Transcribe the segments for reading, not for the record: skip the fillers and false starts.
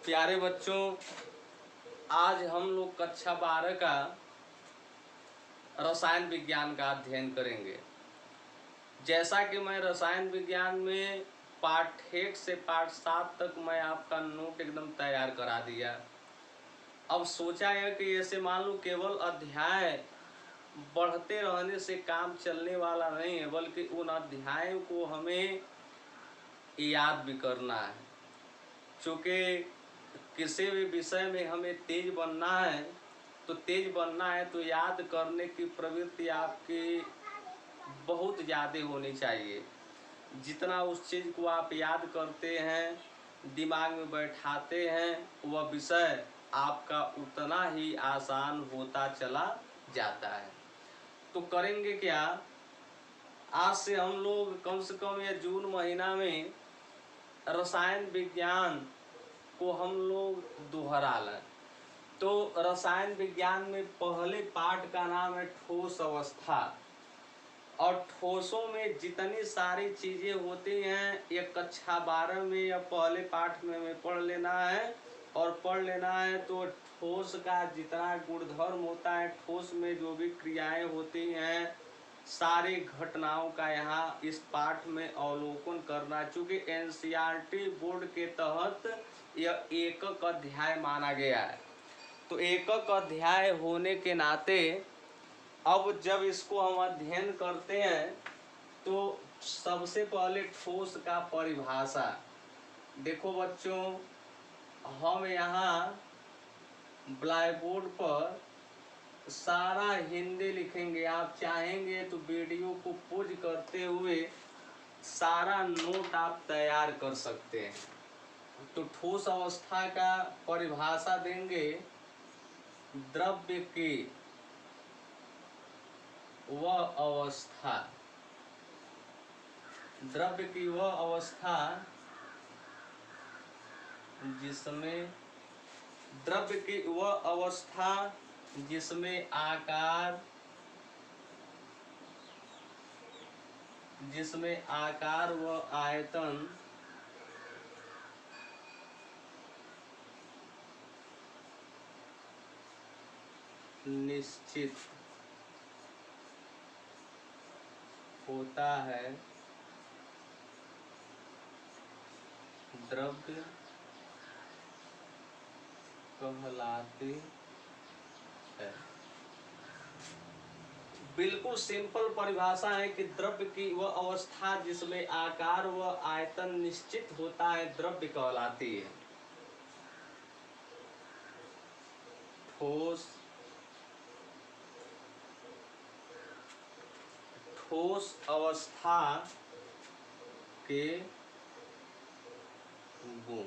प्यारे बच्चों, आज हम लोग कक्षा 12 का रसायन विज्ञान का अध्ययन करेंगे। जैसा कि मैं रसायन विज्ञान में पाठ 1 से पाठ 7 तक मैं आपका नोट एकदम तैयार करा दिया। अब सोचा है कि ऐसे मान लो केवल अध्याय बढ़ते रहने से काम चलने वाला नहीं है, बल्कि उन अध्यायों को हमें याद भी करना है। चूँकि किसी भी विषय में हमें तेज बनना है, तो तेज बनना है तो याद करने की प्रवृत्ति आपकी बहुत ज़्यादा होनी चाहिए। जितना उस चीज़ को आप याद करते हैं, दिमाग में बैठाते हैं, वह विषय आपका उतना ही आसान होता चला जाता है। तो करेंगे क्या, आज से हम लोग कम से कम ये जून महीना में रसायन विज्ञान को हम लोग दोहरा लें। तो रसायन विज्ञान में पहले पाठ का नाम है ठोस अवस्था। और ठोसों में जितनी सारी चीज़ें होती हैं, ये कक्षा 12 में या पहले पाठ में हमें पढ़ लेना है। और पढ़ लेना है तो ठोस का जितना गुणधर्म होता है, ठोस में जो भी क्रियाएं होती हैं, सारी घटनाओं का यहाँ इस पाठ में अवलोकन करना। चूँकि एनसीईआरटी बोर्ड के तहत यह एकक अध्याय माना गया है, तो एकक अध्याय होने के नाते अब जब इसको हम अध्ययन करते हैं तो सबसे पहले ठोस का परिभाषा। देखो बच्चों, हम यहाँ ब्लैक बोर्ड पर सारा हिंदी लिखेंगे। आप चाहेंगे तो वीडियो को पॉज करते हुए सारा नोट आप तैयार कर सकते हैं। तो ठोस अवस्था का परिभाषा देंगे, द्रव्य की वह अवस्था, द्रव्य की वह अवस्था जिसमें, द्रव्य की वह अवस्था जिसमें आकार व आयतन निश्चित होता है, द्रव्य कहलाते हैं। बिल्कुल सिंपल परिभाषा है कि द्रव्य की वह अवस्था जिसमें आकार व आयतन निश्चित होता है, द्रव्य कहलाती है। ठोस अवस्था के गुण।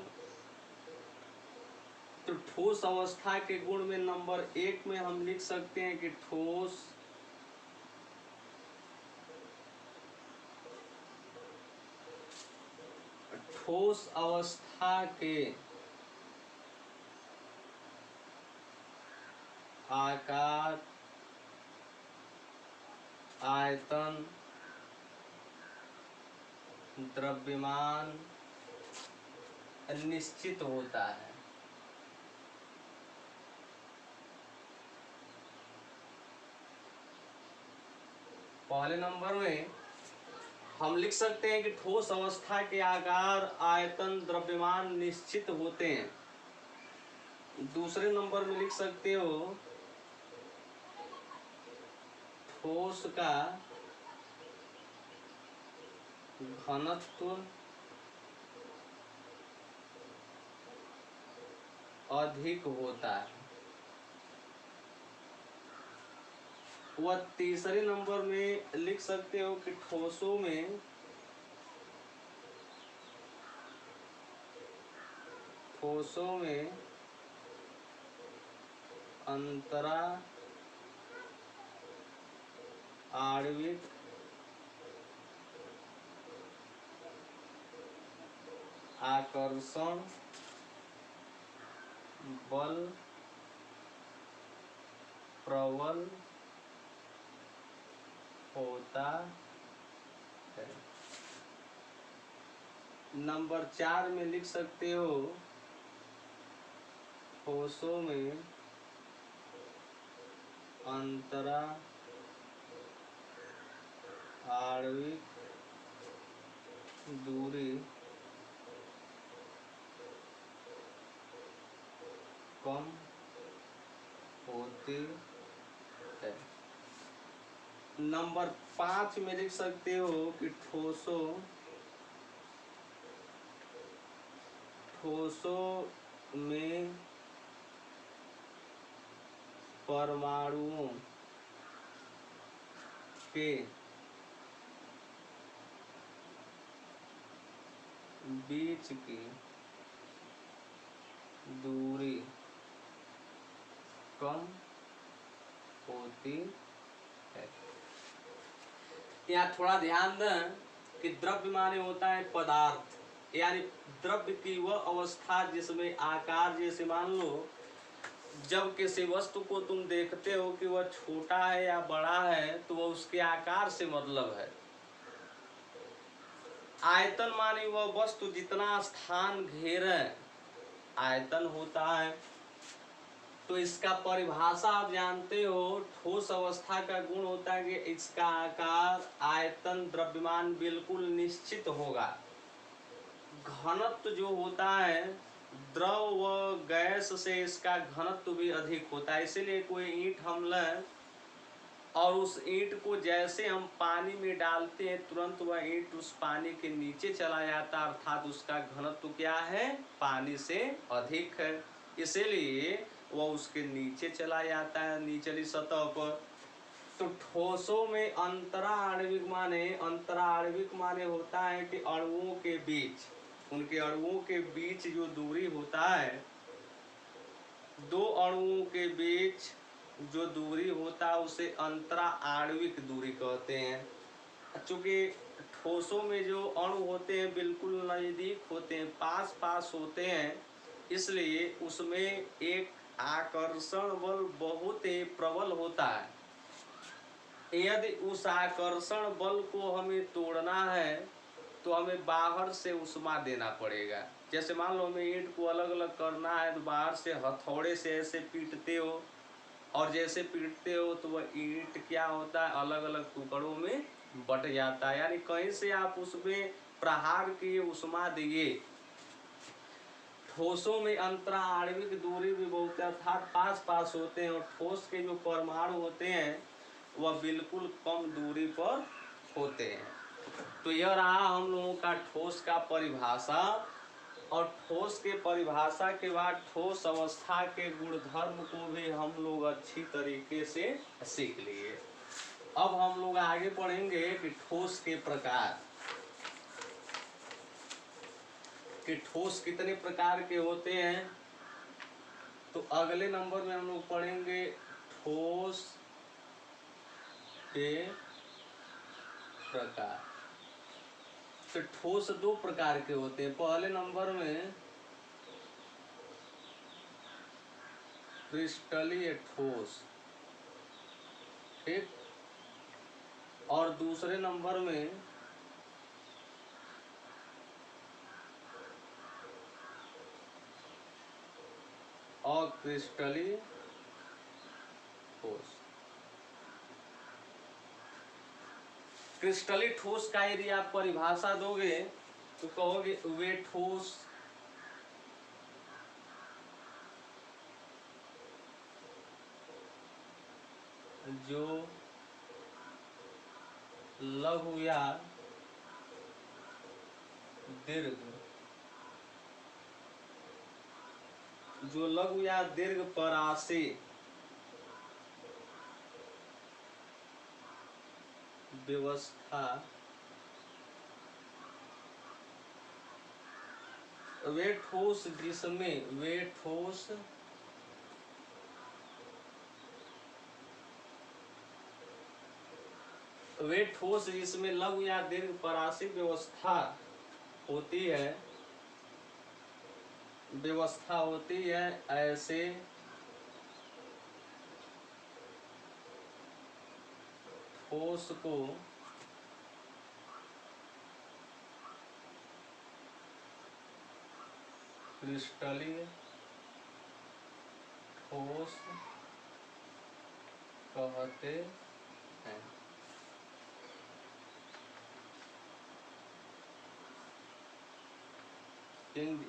तो ठोस अवस्था के गुण में नंबर 1 में हम लिख सकते हैं कि ठोस अवस्था के आकार, आयतन, द्रव्यमान निश्चित होता है। पहले नंबर में हम लिख सकते हैं कि ठोस अवस्था के आकार, आयतन, द्रव्यमान निश्चित होते हैं। दूसरे नंबर में लिख सकते हो ठोस का घनत्व अधिक होता है। वह तीसरे नंबर में लिख सकते हो कि ठोसों में अंतरा आणविक आकर्षण बल प्रबल होता है। नंबर 4 में लिख सकते हो ठोसों में अंतरा आणविक दूरी कम होती है। नंबर 5 में लिख सकते हो कि ठोसों में परमाणुओं के बीच की दूरी कम होती है। यहाँ थोड़ा ध्यान दें कि द्रव्य माने होता है पदार्थ, यानी द्रव्य की वह अवस्था जिसमें आकार, जैसे मान लो जब किसी वस्तु को तुम देखते हो कि वह छोटा है या बड़ा है तो वह उसके आकार से मतलब है। आयतन माने वह वस्तु जितना स्थान घेरे आयतन होता है। तो इसका परिभाषा आप जानते हो, ठोस अवस्था का गुण होता है कि इसका आकार, आयतन, द्रव्यमान बिल्कुल निश्चित होगा। घनत्व जो होता है द्रव व गैस से इसका घनत्व भी अधिक होता है। इसीलिए कोई ईंट हम लें और उस ईंट को जैसे हम पानी में डालते हैं तुरंत वह ईंट उस पानी के नीचे चला जाता है, अर्थात उसका घनत्व क्या है, पानी से अधिक है। इसीलिए वह उसके नीचे चला जाता है, निचली सतह पर। तो ठोसों में अंतराण्विक माने होता है कि अणुओं के बीच, उनके अणुओं के बीच जो दूरी होता है, दो अणुओं के बीच जो दूरी होता है उसे अंतरा आणविक दूरी कहते हैं। चूंकि ठोसों में जो अणु होते हैं बिल्कुल नजदीक होते हैं, पास पास होते हैं, इसलिए उसमें एक आकर्षण बल बहुत ही प्रबल होता है। यदि उस आकर्षण बल को हमें तोड़ना है तो हमें बाहर से उष्मा देना पड़ेगा। जैसे मान लो हमें ईंट को अलग अलग करना है तो बाहर से हथौड़े से ऐसे पीटते हो, और जैसे पीटते हो तो वह ईंट क्या होता है, अलग अलग टुकड़ों में बट जाता है। यानी कहीं से आप उसमें प्रहार किए, उष्मा दिए। ठोसों में अंतरा आणविक दूरी भी बहुत अर्थात पास पास होते हैं, और ठोस के जो परमाणु होते हैं वह बिल्कुल कम दूरी पर होते हैं। तो यह रहा हम लोगों का ठोस का परिभाषा। और ठोस के परिभाषा के बाद ठोस अवस्था के गुणधर्म को भी हम लोग अच्छी तरीके से सीख लिए। अब हम लोग आगे पढ़ेंगे कि ठोस के प्रकार, कि ठोस कितने प्रकार के होते हैं। तो अगले नंबर में हम लोग पढ़ेंगे ठोस के प्रकार। तो ठोस दो प्रकार के होते हैं। पहले नंबर में क्रिस्टलीय ठोस, ठीक, और दूसरे नंबर में अक्रिस्टलीय ठोस। क्रिस्टलीय ठोस का यदि आप परिभाषा दोगे तो कहोगे वे ठोस जो लघु या दीर्घ, जो लघु या दीर्घ परासी व्यवस्था, वे ठोस जिसमें वे ठोस जिसमें लघु या दीर्घ परासी व्यवस्था होती है, ऐसे ठोस को क्रिस्टलीय ठोस कहते हैं।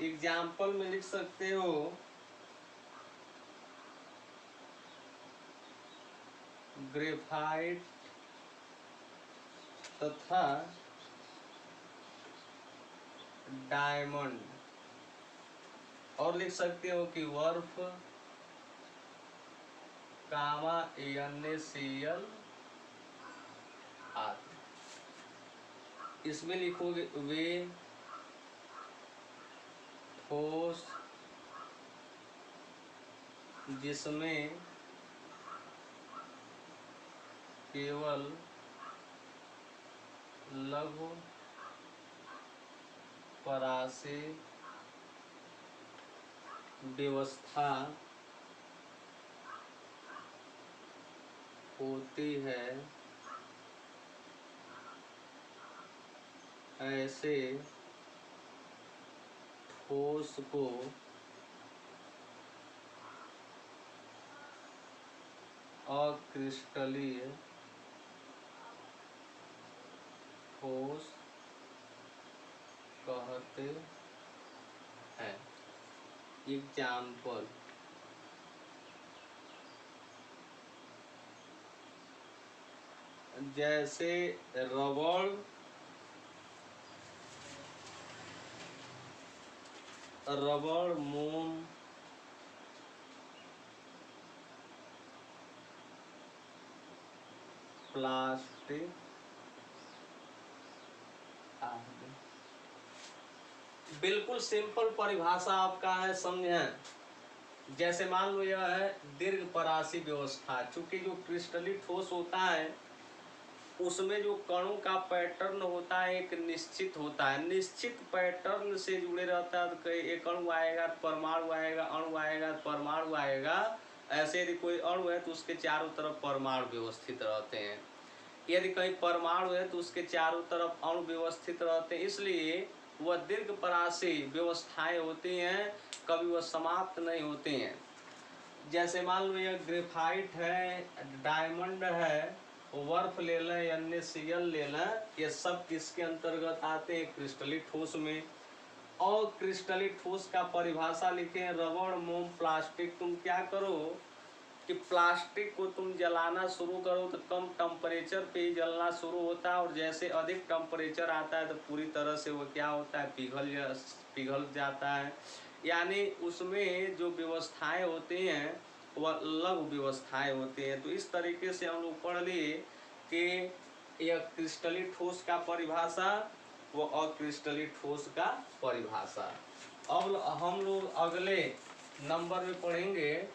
एग्जाम्पल में लिख सकते हो ग्रेफाइट तथा डायमंड, और लिख सकते हो कि वर्फ कामा NaCl आदि। इसमें लिखोगे वे ठोस जिसमें केवल लघु परासी व्यवस्था होती है, ऐसे ठोस को अक्रिस्टलीय ठोस कहते हैं। एग्जाम्पल, जैसे रबड़, मोम, प्लास्टिक आदि। बिल्कुल सिंपल परिभाषा आपका है, समझें। जैसे मान लो यह है दीर्घ परासी व्यवस्था, चूंकि जो क्रिस्टलीय ठोस होता है उसमें जो कणों का पैटर्न होता है एक निश्चित होता है, निश्चित पैटर्न से जुड़े रहता है। तो एक अणु आएगा परमाणु आएगा, अणु आएगा परमाणु आएगा। ऐसे यदि कोई अणु है तो उसके चारों तरफ परमाणु व्यवस्थित रहते हैं, यदि कहीं परमाणु है तो उसके चारों तरफ अणु व्यवस्थित रहते हैं। इसलिए वह दीर्घ परासी व्यवस्थाएं होती हैं, कभी वह समाप्त नहीं होती हैं। जैसे मान लो यह ग्रेफाइट है, डायमंड है, वर्फ ले लें, NaCl ले लें, ये सब किसके अंतर्गत आते हैं? क्रिस्टलीय ठोस में। और क्रिस्टलीय ठोस का परिभाषा लिखे रबड़, मोम, प्लास्टिक। तुम क्या करो कि प्लास्टिक को तुम जलाना शुरू करो तो कम टेम्परेचर पे ही जलना शुरू होता है, और जैसे अधिक टेम्परेचर आता है तो पूरी तरह से वो क्या होता है, पिघल जाता है। यानी उसमें जो व्यवस्थाएं होती हैं वह लघु व्यवस्थाएं होती हैं। तो इस तरीके से हम लोग पढ़ लिए कि यह क्रिस्टलीय ठोस का परिभाषा, वो अक्रिस्टलीय ठोस का परिभाषा। अब हम लोग अगले नंबर में पढ़ेंगे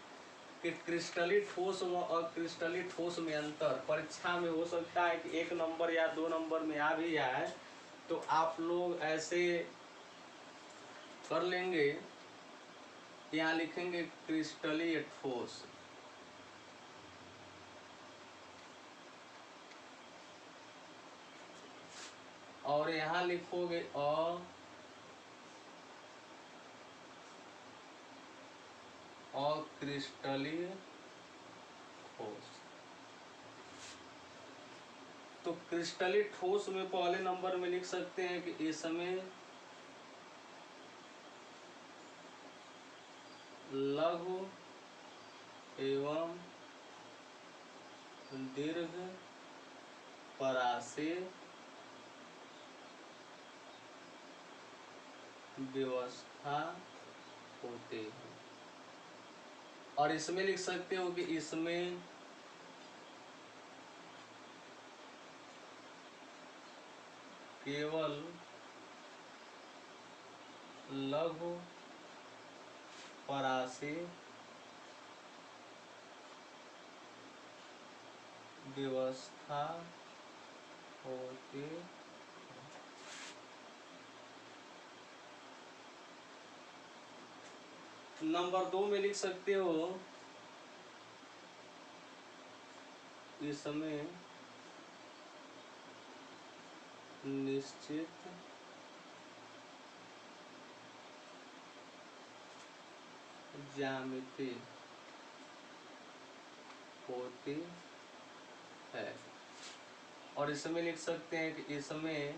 कि क्रिस्टलीय ठोस व अक्रिस्टलीय ठोस में अंतर। परीक्षा में हो सकता है कि 1 नंबर या 2 नंबर में आ भी जाए, तो आप लोग ऐसे कर लेंगे, यहाँ लिखेंगे क्रिस्टलीय ठोस, और यहाँ लिखोगे अक्रिस्टलीय ठोस। तो क्रिस्टलीय ठोस में पहले नंबर में लिख सकते हैं कि इसमें लघु एवं दीर्घ परासी व्यवस्था होती है। और इसमें लिख सकते हो कि इसमें केवल लघु परासी व्यवस्था होती है। नंबर 2 में लिख सकते हो इसमें निश्चित ज्यामिति होती है। और इसमें लिख सकते हैं कि इसमें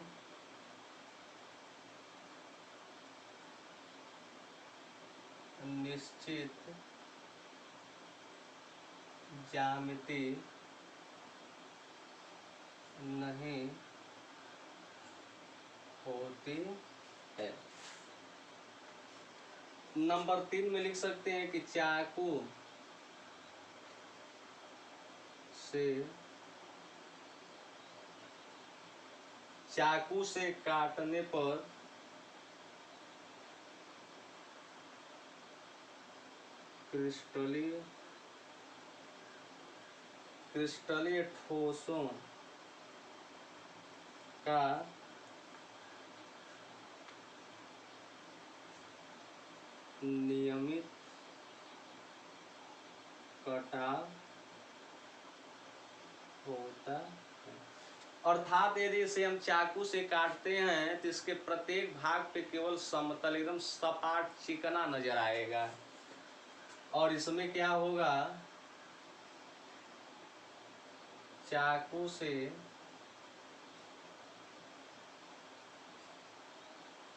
निश्चित ज्यामिति नहीं होती है। नंबर 3 में लिख सकते हैं कि चाकू से काटने पर क्रिस्टलीय ठोसों का नियमित कटाव होता है। अर्थात यदि इसे हम चाकू से काटते हैं तो इसके प्रत्येक भाग पे केवल समतल एकदम सपाट चिकना नजर आएगा। और इसमें क्या होगा, चाकू से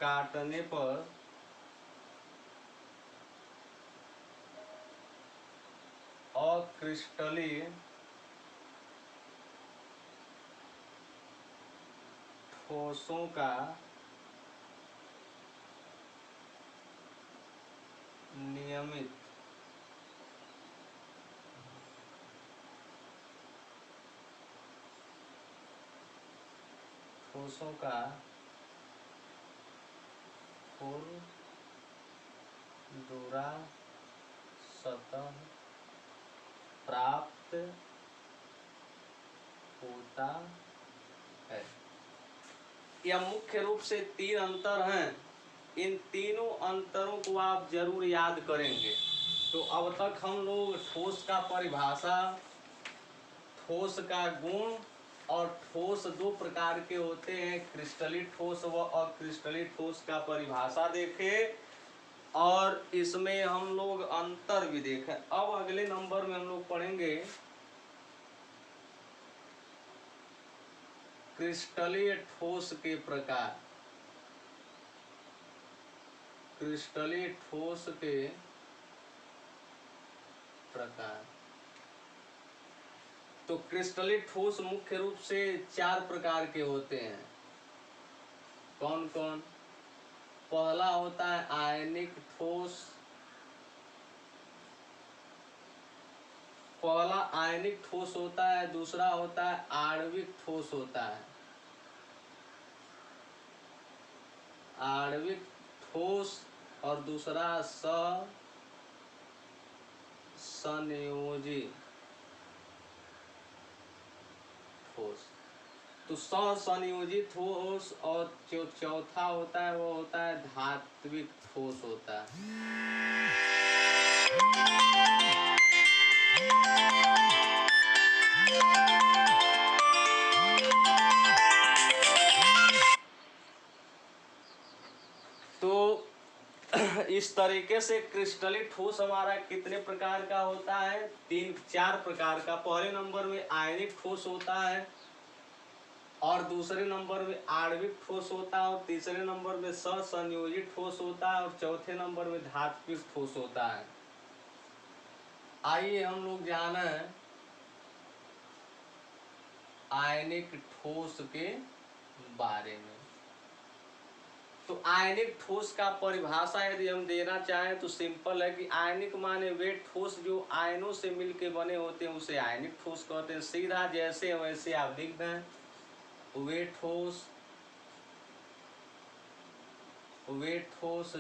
काटने पर अक्रिस्टलीय ठोसों का नियमित खुरदुरा सतह प्राप्त होता है। यह मुख्य रूप से 3 अंतर हैं। इन तीनों अंतरों को आप जरूर याद करेंगे। तो अब तक हम लोग ठोस का परिभाषा, ठोस का गुण और ठोस 2 प्रकार के होते हैं, क्रिस्टलीय ठोस व अक्रिस्टलीय ठोस का परिभाषा देखे और इसमें हम लोग अंतर भी देखें। अब अगले नंबर में हम लोग पढ़ेंगे क्रिस्टलीय ठोस के प्रकार। क्रिस्टलीय ठोस के प्रकार। तो क्रिस्टलीय ठोस मुख्य रूप से 4 प्रकार के होते हैं। कौन कौन? पहला होता है आयनिक ठोस। पहला आयनिक ठोस होता है, दूसरा होता है आणविक ठोस होता है। आणविक ठोस और दूसरा संयोजी ठोस। तो संयोजी ठोस और जो चौथा होता है वो होता है धात्विक ठोस होता है। तो इस तरीके से क्रिस्टलीय ठोस हमारा कितने प्रकार का होता है? 4 प्रकार का। पहले नंबर में आयनिक ठोस होता है और दूसरे नंबर में आणविक ठोस होता है और तीसरे नंबर में संयोजी ठोस होता है और चौथे नंबर में धात्विक ठोस होता है। आइए हम लोग जाने आयनिक ठोस के बारे में। तो आयनिक ठोस का परिभाषा यदि हम देना चाहें तो सिंपल है कि आयनिक माने वे ठोस जो आयनों से मिलके बने होते हैं उसे आयनिक ठोस कहते हैं। सीधा जैसे वैसे आप लिख दें, वे ठोस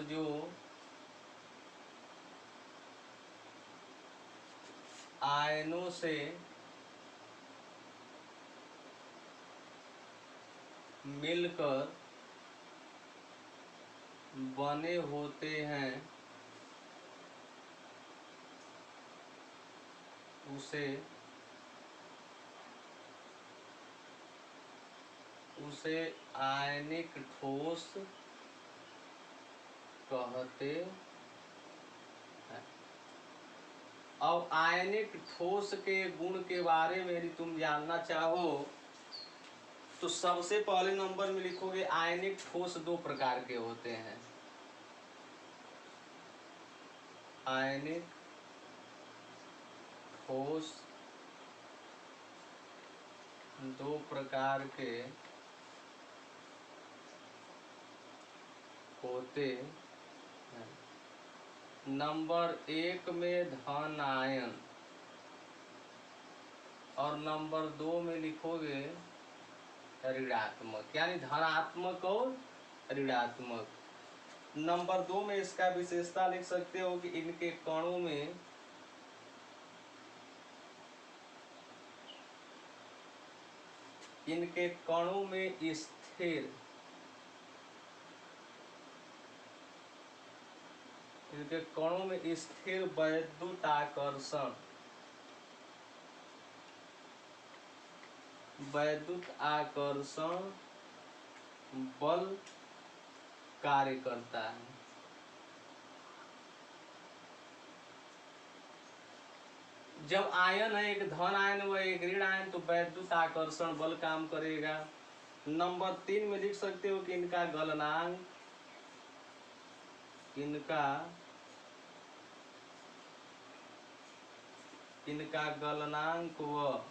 जो आयनों से मिलकर बने होते हैं उसे आयनिक ठोस कहते हैं। अब आयनिक ठोस के गुण के बारे में यदि तुम जानना चाहो तो सबसे पहले नंबर में लिखोगे आयनिक ठोस दो प्रकार के होते हैं। आयनिक ठोस दो प्रकार के होते हैं। नंबर 1 में धन आयन और नंबर 2 में लिखोगे ऋणात्मक, यानी धनात्मक और ऋणात्मक। नंबर 2 में इसका विशेषता लिख सकते हो कि इनके कणों में स्थिर इनके कणों में स्थिर वैद्युत आकर्षण बल कार्य करता है। जब आयन है, एक धन आयन व एक ऋण आयन, तो वैद्युत आकर्षण बल काम करेगा। नंबर 3 में लिख सकते हो कि इनका गलनांक व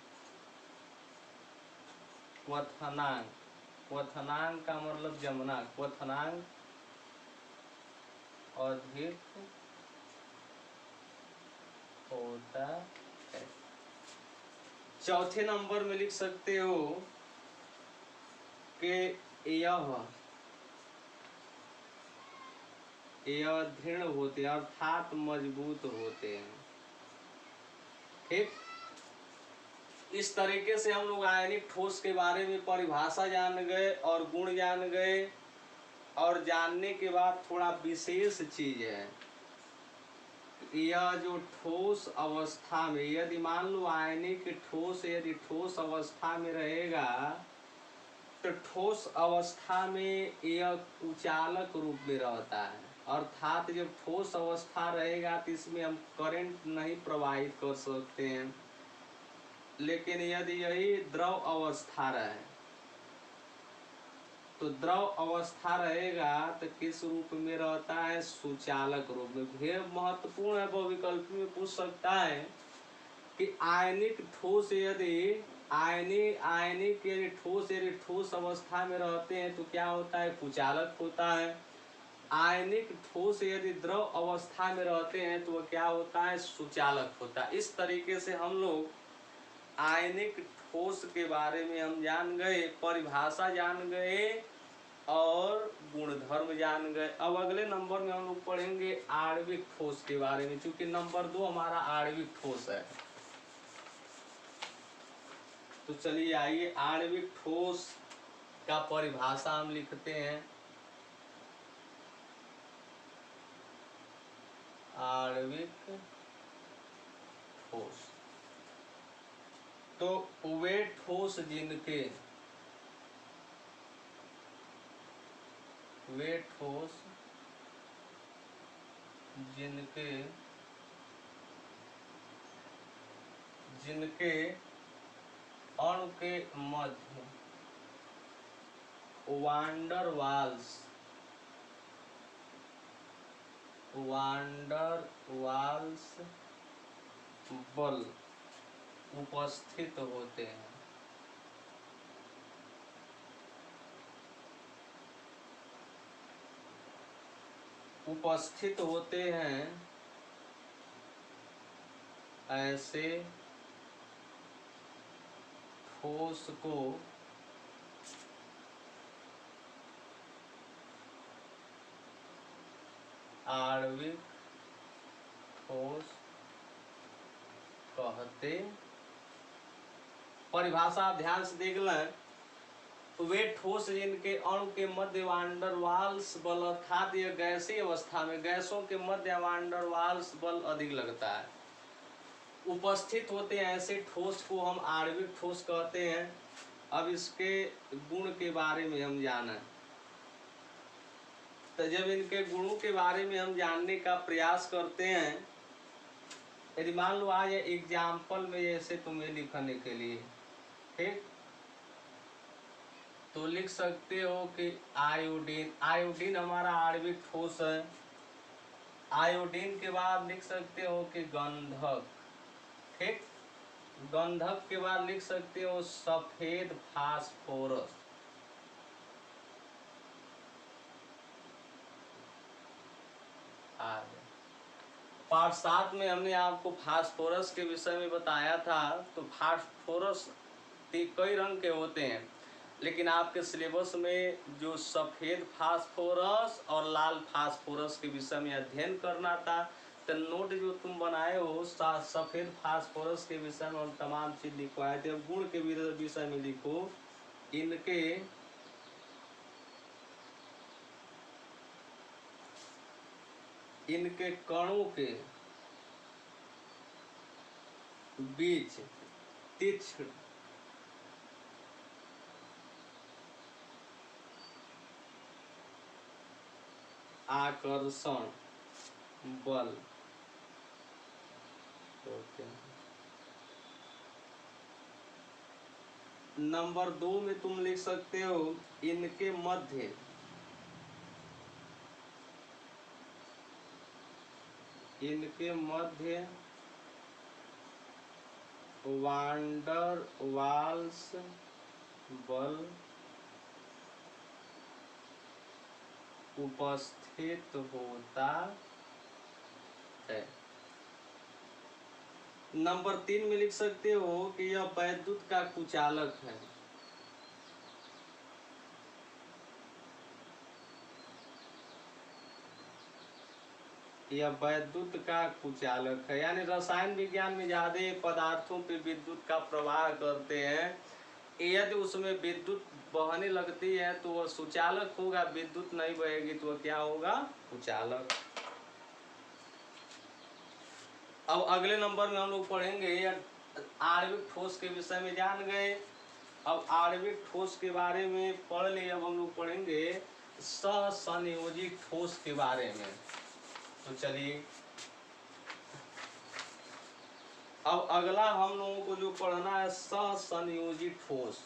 क्वथनांक, क्वथनांक का मतलब जमना, क्वथनांक अधिक होता है। चौथे नंबर में लिख सकते हो कि यह दृढ़ होते हैं अर्थात मजबूत होते हैं। ठीक, इस तरीके से हम लोग आयनिक ठोस के बारे में परिभाषा जान गए और गुण जान गए। और जानने के बाद थोड़ा विशेष चीज है, यह जो ठोस अवस्था में, यदि मान लो आयनिक ठोस यदि ठोस अवस्था में रहेगा तो ठोस अवस्था में यह कुचालक रूप में रहता है। अर्थात जब ठोस अवस्था रहेगा तो इसमें हम करंट नहीं प्रवाहित कर सकते हैं। लेकिन यदि यही द्रव अवस्था रहे तो द्रव अवस्था रहेगा तो किस रूप में रहता है? सुचालक रूप में। यह महत्वपूर्ण है, बहुविकल्प में पूछ सकता है कि आयनिक ठोस यदि ठोस अवस्था में रहते हैं तो क्या होता है? कुचालक होता है। आयनिक ठोस यदि द्रव अवस्था में रहते हैं तो वह क्या होता है? सुचालक होता है। इस तरीके से हम लोग आयनिक ठोस के बारे में हम जान गए, परिभाषा जान गए और गुणधर्म जान गए। अब अगले नंबर में हम लोग पढ़ेंगे आणविक ठोस के बारे में, क्योंकि नंबर 2 हमारा आणविक ठोस है। तो चलिए आइए आणविक ठोस का परिभाषा हम लिखते हैं। आणविक ठोस तो वे ठोस जिनके अणु के मध्य वांडर वाल्स बल उपस्थित होते हैं। ऐसे ठोस को आणविक ठोस कहते। परिभाषा ध्यान से देख लें। वे ठोस जिनके अणु के मध्य वांडर वाल्स बल, अर्थात यह गैसीय अवस्था में गैसों के मध्य वांडर वाल्स बल अधिक लगता है, उपस्थित होते हैं। ऐसे ठोस को हम आणविक ठोस कहते हैं। अब इसके गुण के बारे में हम जाना, तो जब इनके गुणों के बारे में हम जानने का प्रयास करते हैं यदि मान लो आज एग्जाम्पल में जैसे तुम्हें लिखने के लिए, ठीक, तो लिख सकते हो कि आयोडीन, आयोडीन हमारा आणविक ठोस है। आयोडीन के बाद लिख सकते हो कि गंधक, ठीक, गंधक के बाद लिख सकते हो सफेद फास्फोरस। पार्ट 7 में हमने आपको फास्फोरस के विषय में बताया था। तो फास्फोरस कई रंग के होते हैं, लेकिन आपके सिलेबस में जो सफ़ेद फास्फोरस और लाल फास्फोरस के विषय में अध्ययन करना था, तो नोट जो तुम बनाए हो सफ़ेद फास्फोरस के विषय में हम तमाम चीज़ लिखवाए थे। अब गुण के विषय में लिखो, इनके कणों के बीच तीक्ष्ण आकर्षण बल होते हैं। नंबर 2 में तुम लिख सकते हो इनके मध्य वांडर वाल्स बल उपस्थित होता है। नंबर 3 में लिख सकते हो कि यह वैद्युत का कुचालक है। यह वैद्युत का कुचालक है, यानी रसायन विज्ञान में ज्यादा पदार्थों पे विद्युत का प्रवाह करते हैं। यदि उसमें विद्युत बहने लगती है तो वह सुचालक होगा, विद्युत नहीं बहेगी तो वह क्या होगा, कुचालक। अब अगले नंबर में हम लोग पढ़ेंगे आणविक ठोस के विषय में जान गए। अब आणविक ठोस के बारे में पढ़ लिए, अब हम लोग पढ़ेंगे सहसंयोजी ठोस के बारे में। तो चलिए, अब अगला हम लोगों को जो पढ़ना है सहसंयोजी ठोस।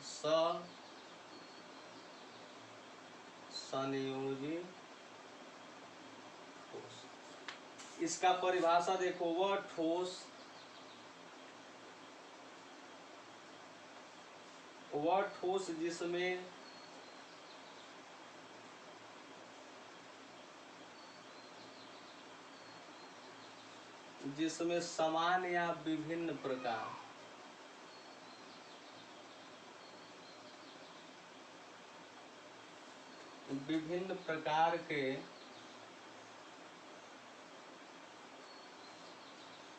सहसंयोजी ठोस, इसका परिभाषा देखो, वह ठोस जिसमें समान या विभिन्न प्रकार के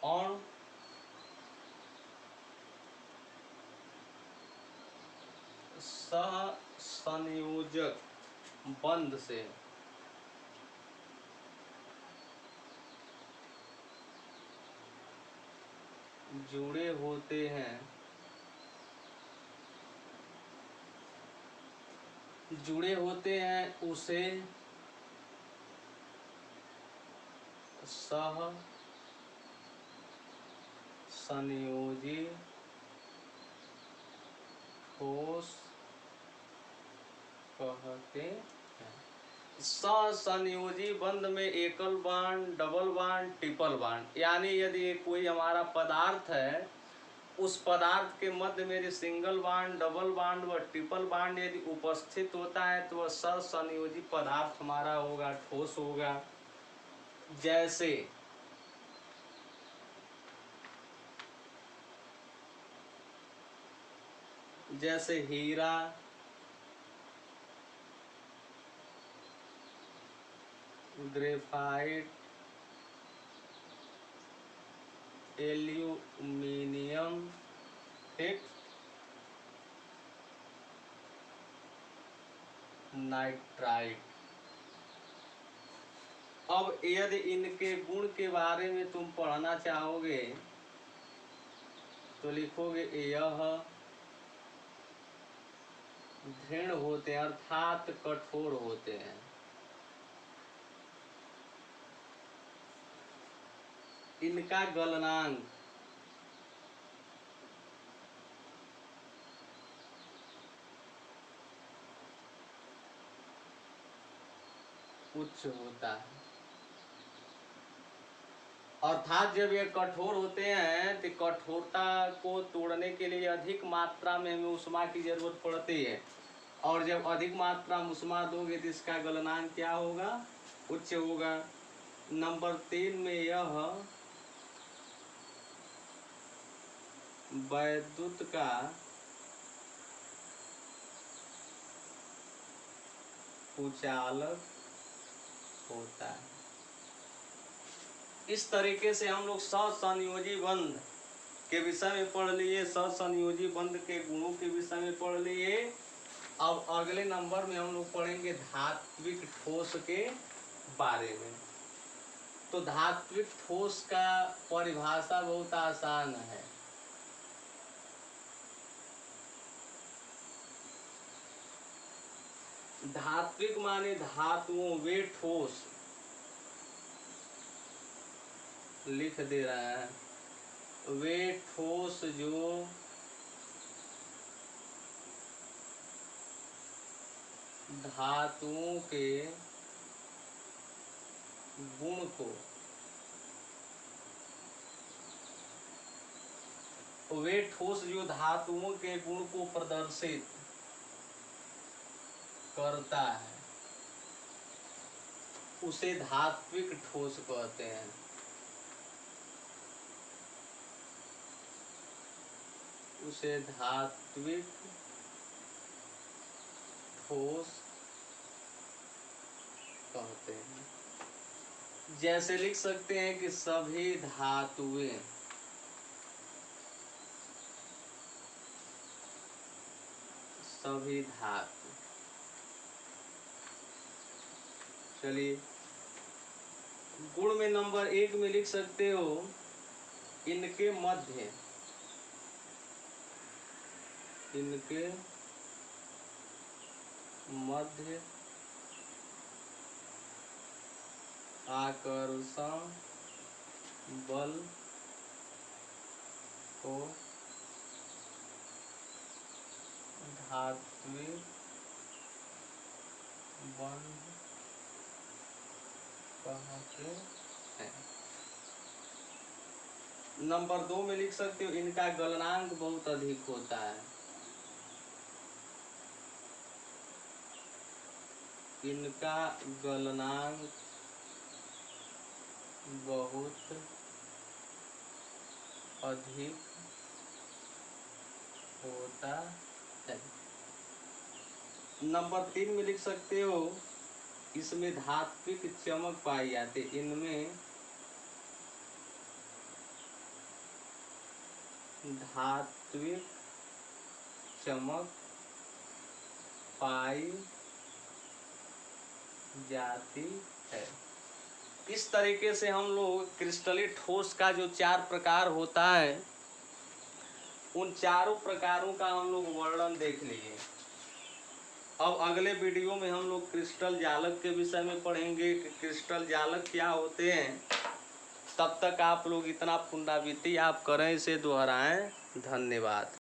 अणु सहसंयोजक बंध से जुड़े होते हैं, उसे सहसंयोजी ठोस कहते हैं। सहसंयोजी बंध में एकल bond, double bond, triple bond, यानी यदि कोई हमारा पदार्थ है, उस पदार्थ के मध्य में यदि सिंगल बांड, डबल बांड व ट्रिपल बांड यदि उपस्थित होता है तो वह सहसंयोजी पदार्थ हमारा होगा, ठोस होगा। जैसे हीरा, ग्रेफाइट, एल्यूमिनियम, ठीक, नाइट्राइट। अब यदि इनके गुण के बारे में तुम पढ़ना चाहोगे तो लिखोगे यह दृढ़ होते हैं, अर्थात कठोर होते हैं। इनका गलनांक उच्च होता है। अर्थात जब ये कठोर होते हैं तो कठोरता को तोड़ने के लिए अधिक मात्रा में हमें ऊष्मा की जरूरत पड़ती है, और जब अधिक मात्रा में ऊष्मा दोगे तो इसका गलनांक क्या होगा, उच्च होगा। नंबर 3 में यह वैद्युत का कुचालक होता है। इस तरीके से हम लोग सहसंयोजी बंध के विषय में पढ़ लिए, सहसंयोजी बंध के गुणों के विषय में पढ़ लिए। अब अगले नंबर में हम लोग पढ़ेंगे धात्विक ठोस के बारे में। तो धात्विक ठोस का परिभाषा बहुत आसान है। धात्विक माने धातुओं, वे ठोस, लिख दे रहा है, वे ठोस जो धातुओं के गुण को, वे ठोस जो धातुओं के गुण को प्रदर्शित करता है उसे धात्विक ठोस कहते हैं। उसे धात्विक ठोस कहते हैं। जैसे लिख सकते हैं कि सभी धातुएं सभी धातु, चलिए गुण में नंबर 1 में लिख सकते हो इनके मध्य, इनके मध्य आकर्षण बल को धात्विक बंध कहते हैं। नंबर 2 में लिख सकते हो इनका गलनांक बहुत अधिक होता है। इनका गलनांक बहुत अधिक होता है। नंबर 3 में लिख सकते हो इसमें धात्विक चमक पाई जाती है। इनमें धात्विक चमक पाई जाती है। इस तरीके से हम लोग क्रिस्टलीय ठोस का जो 4 प्रकार होता है उन चारों प्रकारों का हम लोग वर्णन देख लिए। अब अगले वीडियो में हम लोग क्रिस्टल जालक के विषय में पढ़ेंगे कि क्रिस्टल जालक क्या होते हैं। तब तक आप लोग इतना पुनरावृत्ति आप करें, इसे दोहराएं। धन्यवाद।